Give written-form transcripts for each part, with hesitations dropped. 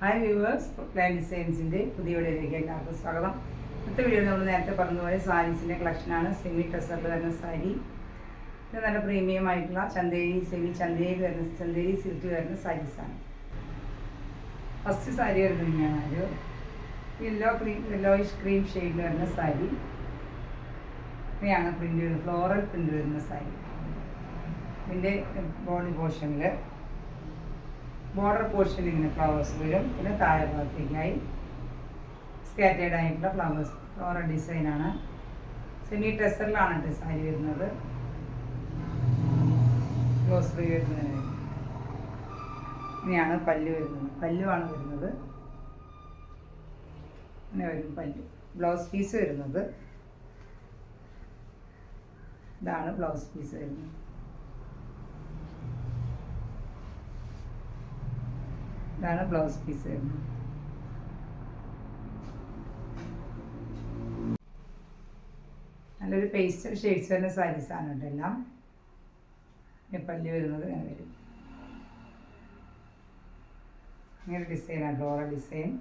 Hi viewers, plan ഡിസൈൻസിൻ്റെ പുതിയ വീഡിയോയിലേക്ക് എല്ലാവർക്കും സ്വാഗതം. ഇന്നത്തെ വീഡിയോ നമ്മൾ നേരത്തെ പറഞ്ഞതുപോലെ സാരീസിൻ്റെ കളക്ഷനാണ്. സെമി ടെസറിൽ വരുന്ന സാരി, ഇത് നല്ല പ്രീമിയം ആയിട്ടുള്ള ചന്തേരി സിൽക്കിൽ വരുന്ന സാരീസാണ്. ഫസ്റ്റ് സാരി വരുന്നത് ഒരു യെല്ലോയിഷ് ക്രീം ഷെയ്ഡിൽ വരുന്ന സാരി. ഇങ്ങനെയാണ് പ്രിൻ്റ് വരുന്നത്, ഫ്ലോറൽ പ്രിൻ്റ് വരുന്ന സാരി. ഇതിൻ്റെ ബോഡി പോർഷനിൽ ബോർഡർ പോർഷനിൽ ഇങ്ങനെ ഫ്ലവേഴ്സ് വരും. പിന്നെ താഴെ ഭാഗത്തേക്കായി സ്കാറ്റേഡ് ആയിട്ടുള്ള ഫ്ലവേഴ്സ്, ഫ്ലോറൽ ഡിസൈനാണ്. സെമി ടെസറിലാണ് സാരി വരുന്നത്. ക്ലോസ് ഫ്രീ വരുന്നതിന് ഇങ്ങനെയാണ് പല്ലു വരുന്നത്. പല്ലുവാണ് വരുന്നത്, ഇങ്ങനെ വരും പല്ലു. ബ്ലൗസ് പീസ് വരുന്നത് ഇതാണ്. ബ്ലൗസ് പീസ് വരുന്നത് ഇതാണ്. ബ്ലൗസ് പീസ് വരുന്നത്. നല്ലൊരു പേസ്റ്റൽ ഷെയ്ഡ്സ് വരുന്ന സാരീസാണ് കേട്ടോ എല്ലാം. പല്ലി വരുന്നത് ഇങ്ങനെ വരും. ഇങ്ങനെ ഡിസൈനാണ്, ഫ്ലോറൽ ഡിസൈൻ.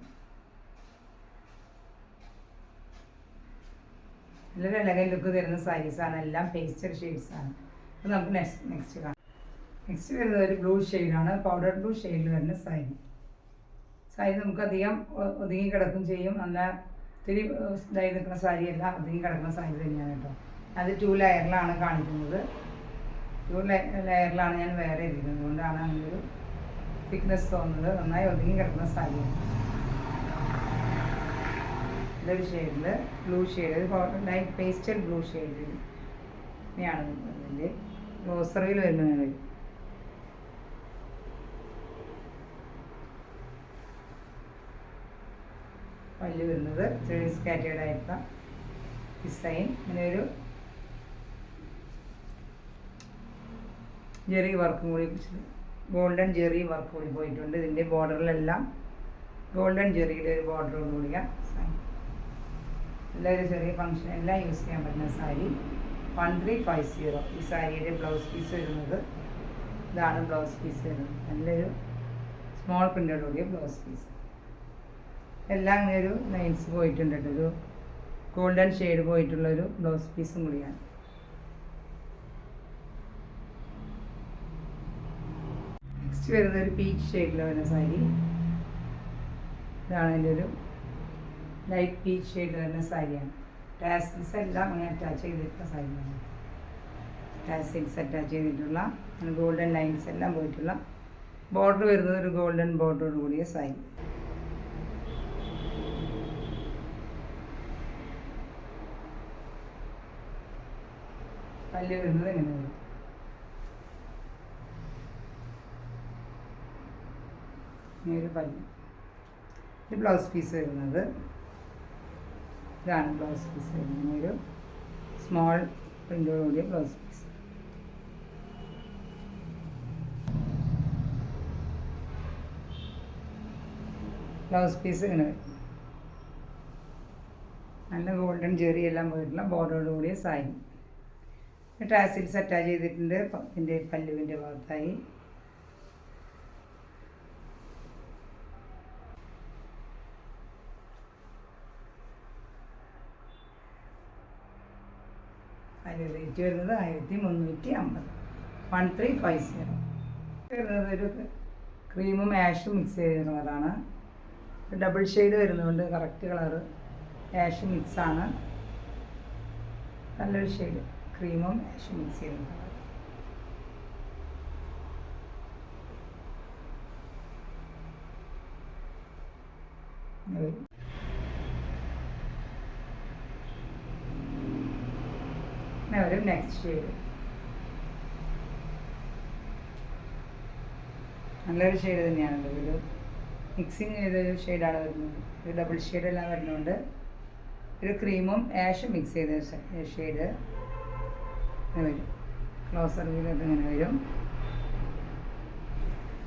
നല്ലൊരു എലഗൻ ലുക്ക് തരുന്ന സാരീസാണ് എല്ലാം. പേസ്റ്റൽ ഷെയ്ഡ്സാണ്. അപ്പോൾ നമുക്ക് നെക്സ്റ്റ് കാണാം. നെക്സ്റ്റ് വരുന്നത് ഒരു ബ്ലൂ ഷെയ്ഡാണ്, പൗഡർ ബ്ലൂ ഷെയ്ഡിൽ വരുന്ന സാരി. സാരി നമുക്ക് അധികം ഒതുങ്ങി കിടക്കും ചെയ്യും. നല്ല ഇത്തിരി ഇതായി നിൽക്കുന്ന സാരിയല്ല, ഒതുങ്ങി കിടക്കുന്ന സാരി തന്നെയാണ് കേട്ടോ. അത് 2 ലെയറിലാണ് കാണിക്കുന്നത്. 2 ലെയറിലാണ് ഞാൻ വേറെ ഇരിക്കുന്നത്, അതുകൊണ്ടാണ് അങ്ങനൊരു തിക്നെസ് തോന്നുന്നത്. നന്നായി ഒതുങ്ങി കിടക്കുന്ന സാരിയാണ്. ഇതൊരു ഷെയ്ഡിൽ blue shade, light pastel blue ഷെയ്ഡിൽ ഇങ്ങനെയാണ് ഇതിൻ്റെ ഗ്ലോസറിയിൽ വരുന്നത്. പല്ല് വരുന്നത് സ്കാറ്റേഡ് ആയിട്ടുള്ള ഡിസൈൻ. ഇങ്ങനെ ഒരു ജെറി വർക്കും കൂടി, ഗോൾഡൻ ജെറി വർക്ക് കൂടി പോയിട്ടുണ്ട്. ഇതിൻ്റെ ബോർഡറിലെല്ലാം ഗോൾഡൻ ജെറിയുടെ ഒരു ബോർഡറോട് കൂടിയ സാരി. എല്ലാവരും ചെറിയ ഫംഗ്ഷൻ എല്ലാം യൂസ് ചെയ്യാൻ പറ്റുന്ന സാരി. 1350. ഈ സാരിയുടെ ബ്ലൗസ് പീസ് വരുന്നത് ഇതാണ്. ബ്ലൗസ് പീസ് വരുന്നത് നല്ലൊരു സ്മോൾ പ്രിൻ്റോട് കൂടിയ ബ്ലൗസ് പീസ്. എല്ലാം ഇങ്ങനെ ഒരു ലൈൻസ് പോയിട്ടുണ്ട് കേട്ടോ. ഒരു ഗോൾഡൻ ഷെയ്ഡ് പോയിട്ടുള്ളൊരു ബ്ലൗസ് പീസും കൂടിയാണ്. നെക്സ്റ്റ് വരുന്നത് ഒരു പീച്ച് ഷെയ്ഡിൽ വരുന്ന സാരി. ഇതാണ് എൻ്റെ ഒരു ലൈറ്റ് പീച്ച് ഷെയ്ഡ് വരുന്ന സാരിയാണ്. ടാസിൽസ് എല്ലാം അങ്ങനെ അറ്റാച്ച് ചെയ്തിട്ടുള്ള സാരിയാണ്. ടാസിൽസ് അറ്റാച്ച് ചെയ്തിട്ടുള്ള ഗോൾഡൻ ലൈൻസ് എല്ലാം പോയിട്ടുള്ള ബോർഡർ വരുന്നത് ഒരു ഗോൾഡൻ ബോർഡറോട് കൂടിയ സാരി. പല്ല് വരുന്നത് എങ്ങനെ വരും? ഇങ്ങനൊരു പല്ല്. ഇത് ബ്ലൗസ് പീസ് വരുന്നത് ഇതാണ്. ബ്ലൗസ് പീസ് വരുന്നത് ഒരു സ്മോൾ പ്രിൻ്റോട് കൂടിയ ബ്ലൗസ് പീസ്. ബ്ലൗസ് പീസ് ഇങ്ങനെ വരും. നല്ല ഗോൾഡൻ ജെറി എല്ലാം പോയിട്ടുള്ള ബോർഡറോട് കൂടിയ സാരി. ടാസിൽസ് അറ്റാച്ച് ചെയ്തിട്ടുണ്ട് ഇതിൻ്റെ പല്ലുവിൻ്റെ ഭാഗത്തായി. അതിൻ്റെ റേറ്റ് വരുന്നത് 1350. 1350 വരുന്നത് ഒരു ക്രീമും ആഷും മിക്സ് ചെയ്തിട്ടുള്ളതാണ്. ഡബിൾ ഷെയ്ഡ് വരുന്നതുകൊണ്ട് കറക്റ്റ് കളറ് ആഷ് മിക്സാണ്. നല്ലൊരു ഷെയ്ഡ് ക്രീമും ആഷും മിക്സ് ചെയ്തിട്ടുണ്ട്. ഒരു നെക്സ്റ്റ് ഷെയ്ഡ് നല്ലൊരു ഷെയ്ഡ് തന്നെയാണല്ലോ. ഒരു മിക്സിങ് ചെയ്തൊരു ഷെയ്ഡാണ് വരുന്നത്. ഒരു ഡബിൾ ഷെയ്ഡെല്ലാം വരുന്നുണ്ട്. ഒരു ക്രീമും ആഷും മിക്സ് ചെയ്ത ഷെയ്ഡ് വരും. ക്ലോസർ വീലൊക്കെ ഇങ്ങനെ വരും.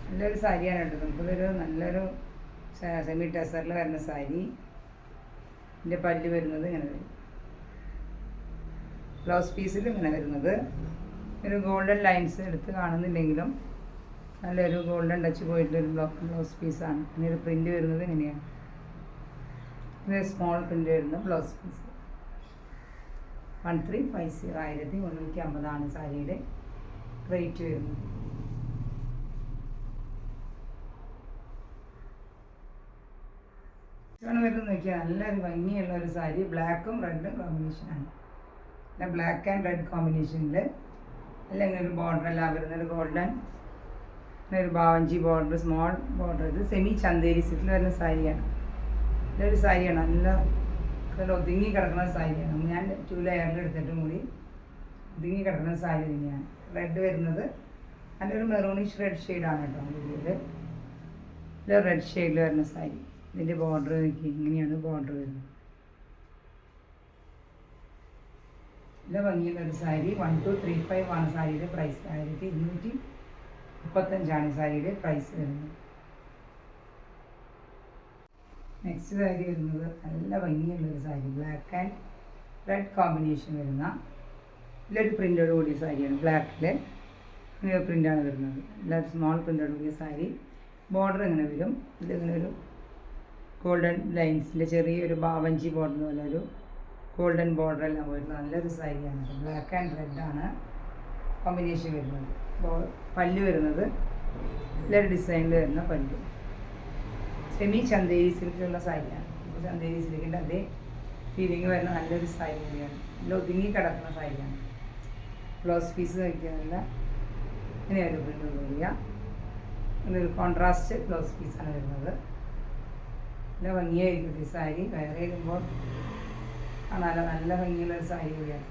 നല്ലൊരു സാരിയാണ് കേട്ടോ. നമുക്കിതൊരു നല്ലൊരു സെമി ടെസറിൽ വരുന്ന സാരി. ഇതിൻ്റെ പല്ല് വരുന്നത് ഇങ്ങനെ വരും. ബ്ലൗസ് പീസിൽ ഇങ്ങനെ വരുന്നത് ഒരു ഗോൾഡൻ ലൈൻസ് എടുത്ത് കാണുന്നില്ലെങ്കിലും നല്ലൊരു ഗോൾഡൻ ടച്ച് പോയിട്ടൊരു ബ്ലൗസ് പീസാണ്. ഇതിനൊരു പ്രിൻ്റ് വരുന്നത് ഇങ്ങനെയാണ്. ഇത് സ്മോൾ പ്രിൻ്റ് വരുന്ന ബ്ലൗസ് പീസ്. 1350 1350 സാരിയുടെ റേറ്റ് വരുന്നത്. വരുന്നത് നോക്കിയാൽ നല്ലൊരു ഭംഗിയുള്ള ഒരു സാരി. ബ്ലാക്കും റെഡും കോമ്പിനേഷനാണ്. പിന്നെ ബ്ലാക്ക് ആൻഡ് റെഡ് കോമ്പിനേഷനിൽ അല്ലെങ്കിൽ ഒരു ബോർഡർ എല്ലാം വരുന്നൊരു ഗോൾഡൻ ഒരു ബാവഞ്ചി ബോർഡർ, സ്മോൾ ബോർഡർ. ഇത് സെമി ചന്തേരി സിറ്റിൽ വരുന്ന സാരിയാണ്. ഇതൊരു സാരിയാണ്, നല്ല ഒതുങ്ങി കിടക്കുന്ന സാരിയാണ്. ഞാൻ 2 ലെയറിൽ എടുത്തിട്ടും കൂടി ഒതുങ്ങി കിടക്കുന്ന സാരി തന്നെയാണ്. റെഡ് വരുന്നത് നല്ലൊരു മെറൂണിഷ് റെഡ് ഷെയ്ഡാണ് കേട്ടോ. ഇത് റെഡ് ഷെയ്ഡിൽ വരുന്ന സാരി. ഇതിൻ്റെ ബോർഡർ നോക്കി ഇങ്ങനെയാണ് ബോർഡർ വരുന്നത്. ഇത് ഭംഗിയുള്ളൊരു സാരി. 1235 സാരിയുടെ പ്രൈസ്. 1235 സാരിയുടെ പ്രൈസ് വരുന്നത്. നെക്സ്റ്റ് സാരി വരുന്നത് നല്ല ഭംഗിയുള്ളൊരു sari. Black and red combination വരുന്ന നല്ലൊരു പ്രിൻ്റോട് കൂടിയ സാരിയാണ്. ബ്ലാക്കിൽ ഇങ്ങനെ ഒരു പ്രിൻ്റാണ് വരുന്നത്. എല്ലാവരും സ്മോൾ പ്രിൻ്റോട് കൂടിയ സാരി. ബോർഡർ ഇങ്ങനെ വരും. ഇതിങ്ങനെ ഒരു ഗോൾഡൻ ലൈൻസിൻ്റെ ചെറിയൊരു ബാവഞ്ചി ബോർഡർ പോലെ ഒരു ഗോൾഡൻ ബോർഡർ എല്ലാം വരുന്നത് നല്ലൊരു സാരിയാണ്. ബ്ലാക്ക് ആൻഡ് റെഡാണ് കോമ്പിനേഷൻ വരുന്നത്. പല്ല് വരുന്നത് നല്ലൊരു ഡിസൈനിൽ വരുന്ന പല്ല്. സെമി ചന്തേരി സിൽക്കിലുള്ള സാരിയാണ്. ചന്തേരി സിൽക്കിൻ്റെ അതേ ഫീലിംഗ് വരുന്ന നല്ലൊരു സാരി കൂടിയാണ്. നല്ല ഒതുങ്ങി കിടക്കുന്ന സാരിയാണ്. ബ്ലൗസ് പീസ് വയ്ക്കുന്നില്ല ഇങ്ങനെ ഒരു പ്രിൻ്റ് കൂടിയ ഇതൊരു കോൺട്രാസ്റ്റ് ബ്ലൗസ് പീസാണ് വരുന്നത്. നല്ല ഭംഗിയായിരിക്കും ഈ സാരി. വേറെ ഇടുമ്പോൾ കാണാനോ നല്ല ഭംഗിയുള്ളൊരു സാരി കൂടിയാണ്.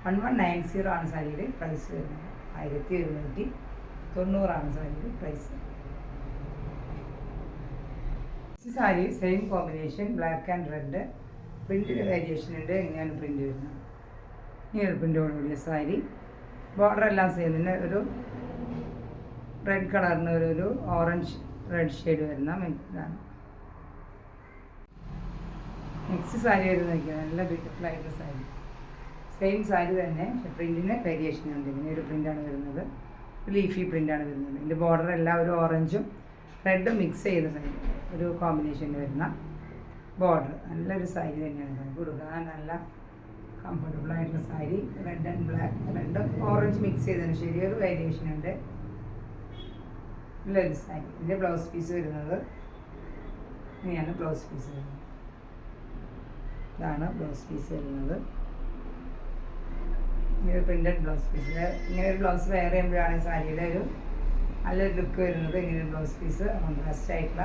1190 സാരിയുടെ പ്രൈസ് വരുന്നത്. 1790 സാരിയുടെ പ്രൈസ്. ഈ sari same combination black and red. പ്രിൻറ്റിൻ്റെ വേരിയേഷൻ ഉണ്ട്. എങ്ങനെയാണ് പ്രിൻ്റ് വരുന്നത്? ഇങ്ങനൊരു പ്രിൻ്റോട് കൂടിയ സാരി. ബോർഡർ എല്ലാം സെയിം. പിന്നെ ഒരു റെഡ് കളറിന് ഒരു ഓറഞ്ച് റെഡ് ഷെയ്ഡ് വരുന്ന ഇതാണ്. നെക്സ്റ്റ് സാരി വരുന്നത് നോക്കിയാൽ നല്ല ബ്യൂട്ടിഫുൾ ആയിട്ടുള്ള സാരി. സെയിം സാരി തന്നെ പക്ഷെ പ്രിൻറ്റിന് വേരിയേഷൻ ഉണ്ട്. ഇങ്ങനെ ഒരു പ്രിൻ്റാണ് വരുന്നത്. ലീഫി പ്രിൻ്റാണ് വരുന്നത്. ഇതിൻ്റെ ബോർഡർ എല്ലാം ഒരു ഓറഞ്ചും റെഡും മിക്സ് ചെയ്ത സാരി ഒരു കോമ്പിനേഷനിൽ വരുന്ന ബോർഡർ. നല്ലൊരു സാരി തന്നെയാണ്. നമുക്ക് കൊടുക്കാൻ നല്ല കംഫർട്ടബിൾ ആയിട്ടുള്ള സാരി. റെഡ് ആൻഡ് ബ്ലാക്ക് റെഡും ഓറഞ്ച് മിക്സ് ചെയ്തതിന് ചെറിയൊരു വേരിയേഷൻ ഉണ്ട്. നല്ലൊരു സാരി. ഇതിൻ്റെ ബ്ലൗസ് പീസ് വരുന്നത് ഇങ്ങനെയാണ്. ബ്ലൗസ് പീസ് വരുന്നത് ഇതാണ്. ബ്ലൗസ് പീസ് വരുന്നത് ഇങ്ങനെ പ്രിൻ്റഡ് ബ്ലൗസ് പീസ്. ഇങ്ങനെ ഒരു ബ്ലൗസ് വെയർ ചെയ്യുമ്പോഴാണ് സാരിയുടെ ഒരു നല്ലൊരു ലുക്ക് വരുന്നത്. ഇങ്ങനെ ഒരു ബ്ലൗസ് പീസ് കോൺട്രാസ്റ്റ് ആയിട്ടുള്ള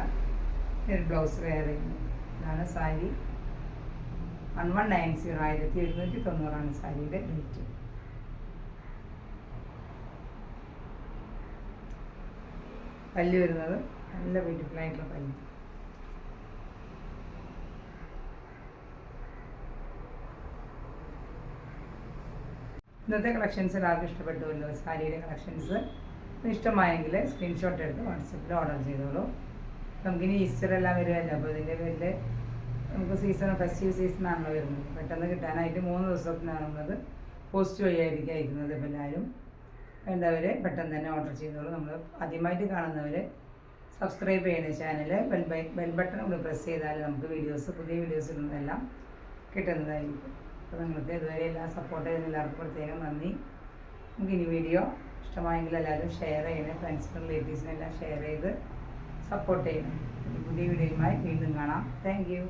ഒരു ബ്ലൗസ് വെയർ ചെയ്യുന്നത്. ഇതാണ് സാരി. 1190 1790 സാരിയുടെ റേറ്റ്. പല്ല് വരുന്നത് നല്ല ബ്യൂട്ടിഫുൾ ആയിട്ടുള്ള പല്ല്. ഇന്നത്തെ കളക്ഷൻസ് എല്ലാവർക്കും ഇഷ്ടപ്പെട്ടുവല്ലോ. സാരിയുടെ കളക്ഷൻസ് ഇഷ്ടമായെങ്കിൽ സ്ക്രീൻഷോട്ട് എടുത്ത് വാട്സപ്പിൽ ഓർഡർ ചെയ്തോളൂ. നമുക്കിനി ഈസ്റ്റർ എല്ലാം വരുമല്ലോ. അപ്പോൾ ഇതിൻ്റെ പേരിൽ നമുക്ക് ഫെസ്റ്റീവ് സീസണാണല്ലോ വരുന്നത്. പെട്ടെന്ന് കിട്ടാനായിട്ട് 3 ദിവസത്തിനാണുള്ളത്. പോസ്റ്റ് വഴിയായിരിക്കും അയക്കുന്നത്. അപ്പോൾ എല്ലാവരും വേണ്ടവർ പെട്ടെന്ന് തന്നെ ഓർഡർ ചെയ്തോളൂ. നമ്മൾ ആദ്യമായിട്ട് കാണുന്നവർ സബ്സ്ക്രൈബ് ചെയ്യണ ചാനൽ ബെൽ ബട്ടൺ ഒന്ന് പ്രസ് ചെയ്താൽ നമുക്ക് പുതിയ വീഡിയോസ് ഇടുന്നതെല്ലാം കിട്ടുന്നതായിരിക്കും. അപ്പോൾ നിങ്ങൾക്ക് ഇതുവരെ എല്ലാം സപ്പോർട്ട് ചെയ്യുന്ന എല്ലാവർക്കും പ്രത്യേകം നന്ദി. നമുക്കിനി വീഡിയോ ഇഷ്ടമായെങ്കിൽ എല്ലാവരും ഷെയർ ചെയ്യണേ. ഫ്രണ്ട്സിനും റിലേറ്റീവ്സിനെല്ലാം ഷെയർ ചെയ്ത് സപ്പോർട്ട് ചെയ്യണം. പുതിയ വീഡിയോയുമായി വീണ്ടും കാണാം. Thank you.